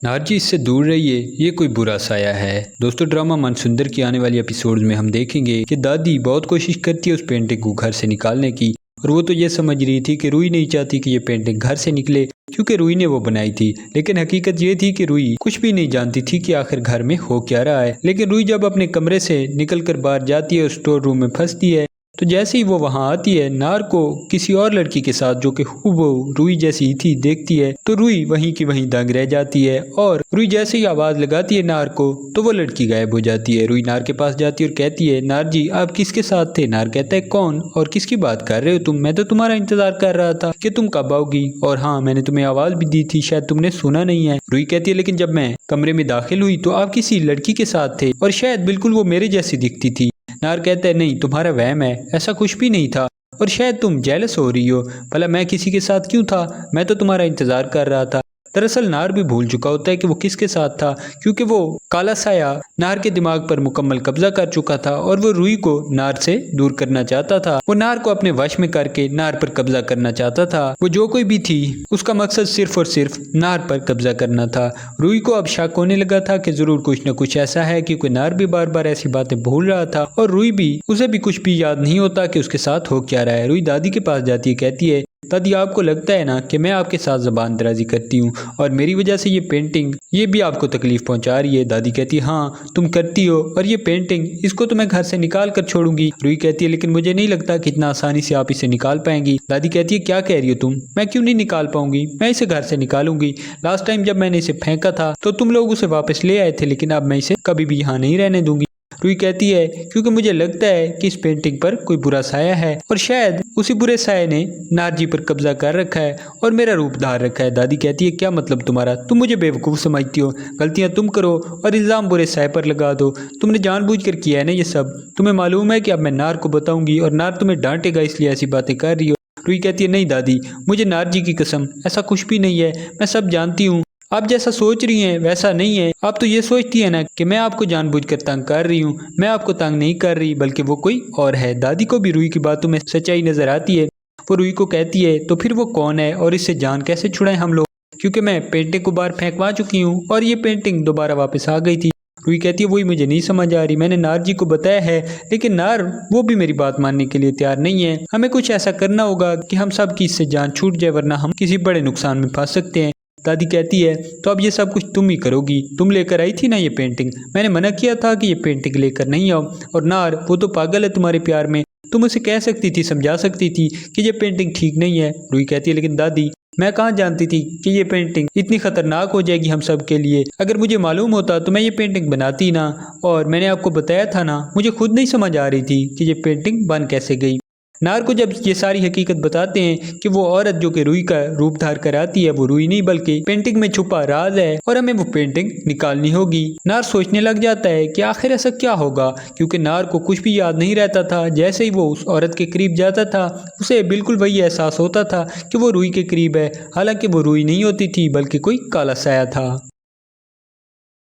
नारजी इससे दूर रहिए, ये कोई बुरा साया है। दोस्तों, ड्रामा मनसुंदर की आने वाली एपिसोड में हम देखेंगे कि दादी बहुत कोशिश करती है उस पेंटिंग को घर से निकालने की, और वो तो ये समझ रही थी कि रुई नहीं चाहती कि ये पेंटिंग घर से निकले क्योंकि रुई ने वो बनाई थी। लेकिन हकीकत ये थी कि रुई कुछ भी नहीं जानती थी कि आखिर घर में हो क्या रहा है। लेकिन रुई जब अपने कमरे से निकलकर बाहर जाती है और स्टोर रूम में फंसती है, तो जैसे ही वो वहां आती है, नार को किसी और लड़की के साथ जो कि हूबहू रुई जैसी ही थी देखती है, तो रुई वहीं की वहीं दंग रह जाती है। और रुई जैसे ही आवाज लगाती है नार को, तो वो लड़की गायब हो जाती है। रुई नार के पास जाती है और कहती है, नार जी आप किसके साथ थे? नार कहता है, कौन और किसकी बात कर रहे हो तुम? मैं तो तुम्हारा इंतजार कर रहा था कि तुम कब आओगी, और हाँ मैंने तुम्हें आवाज भी दी थी, शायद तुमने सुना नहीं है। रुई कहती है, लेकिन जब मैं कमरे में दाखिल हुई तो आप किसी लड़की के साथ थे और शायद बिल्कुल वो मेरे जैसी दिखती थी। नार कहता है, नहीं तुम्हारा वहम है, ऐसा कुछ भी नहीं था, और शायद तुम जेलस हो रही हो। भला मैं किसी के साथ क्यों था? मैं तो तुम्हारा इंतजार कर रहा था। दरअसल नार भी भूल चुका होता है कि वो किसके साथ था, क्योंकि वो काला साया नार के दिमाग पर मुकम्मल कब्जा कर चुका था और वो रुई को नार से दूर करना चाहता था। वो नार को अपने वश में करके नार पर कब्जा करना चाहता था। वो जो कोई भी थी, उसका मकसद सिर्फ और सिर्फ नार पर कब्जा करना था। रुई को अब शक होने लगा था कि जरूर कुछ न कुछ ऐसा है, क्योंकि नार भी बार बार ऐसी बातें भूल रहा था और रुई भी, उसे भी कुछ भी याद नहीं होता कि उसके साथ हो क्या रहा है। रुई दादी के पास जाती है, कहती है, दादी आपको लगता है ना कि मैं आपके साथ ज़बान दराजी करती हूँ और मेरी वजह से ये पेंटिंग ये भी आपको तकलीफ पहुंचा रही है? दादी कहती है, हाँ तुम करती हो, और ये पेंटिंग इसको तो मैं घर से निकाल कर छोड़ूंगी। रुई कहती है, लेकिन मुझे नहीं लगता कि इतना आसानी से आप इसे निकाल पाएंगी। दादी कहती है, क्या कह रही हो तुम? मैं क्यों नहीं निकाल पाऊंगी? मैं इसे घर से निकालूंगी। लास्ट टाइम जब मैंने इसे फेंका था तो तुम लोग उसे वापस ले आए थे, लेकिन अब मैं इसे कभी भी यहाँ नहीं रहने दूंगी। रुई कहती है, क्योंकि मुझे लगता है कि इस पेंटिंग पर कोई बुरा साया है और शायद उसी बुरे साये ने नारजी पर कब्जा कर रखा है और मेरा रूप धार रखा है। दादी कहती है, क्या मतलब तुम्हारा? तुम मुझे बेवकूफ़ समझती हो, गलतियां तुम करो और इल्ज़ाम बुरे साये पर लगा दो। तुमने जानबूझकर किया है ना ये सब। तुम्हें मालूम है कि अब मैं नार को बताऊंगी और नार तुम्हें डांटेगा, इसलिए ऐसी बातें कर रही हो। रुई कहती है, नहीं दादी, मुझे नारजी की कसम, ऐसा कुछ भी नहीं है, मैं सब जानती हूँ। आप जैसा सोच रही हैं वैसा नहीं है। आप तो ये सोचती है ना कि मैं आपको जानबूझकर तंग कर रही हूँ। मैं आपको तंग नहीं कर रही, बल्कि वो कोई और है। दादी को भी रुई की बातों में सच्चाई नजर आती है। वो रुई को कहती है, तो फिर वो कौन है और इससे जान कैसे छुड़ाएं हम लोग, क्योंकि मैं पेंटिंग को बाहर फेंकवा चुकी हूँ और ये पेंटिंग दोबारा वापस आ गई थी। रुई कहती है, वही मुझे नहीं समझ आ रही। मैंने नार जी को बताया है, लेकिन नार वो भी मेरी बात मानने के लिए तैयार नहीं है। हमें कुछ ऐसा करना होगा कि हम सब की इससे जान छूट जाए, वरना हम किसी बड़े नुकसान में फंस सकते हैं। दादी कहती है, तो अब ये सब कुछ तुम ही करोगी। तुम लेकर आई थी ना ये पेंटिंग, मैंने मना किया था कि ये पेंटिंग लेकर नहीं आओ। और नार वो तो पागल है तुम्हारे प्यार में, तुम उसे कह सकती थी, समझा सकती थी कि ये पेंटिंग ठीक नहीं है। रुई कहती है, लेकिन दादी मैं कहाँ जानती थी कि ये पेंटिंग इतनी खतरनाक हो जाएगी हम सब के लिए। अगर मुझे मालूम होता तो मैं ये पेंटिंग बनाती ना, और मैंने आपको बताया था ना, मुझे खुद नहीं समझ आ रही थी कि ये पेंटिंग बन कैसे गई। नार को जब ये सारी हकीकत बताते हैं कि वो औरत जो कि रुई का रूप धार कर आती है, वो रुई नहीं बल्कि पेंटिंग में छुपा राज है और हमें वो पेंटिंग निकालनी होगी। नार सोचने लग जाता है कि आखिर ऐसा क्या होगा, क्योंकि नार को कुछ भी याद नहीं रहता था। जैसे ही वो उस औरत के करीब जाता था, उसे बिल्कुल वही एहसास होता था कि वो रुई के करीब है, हालांकि वो रुई नहीं होती थी बल्कि कोई काला साया था।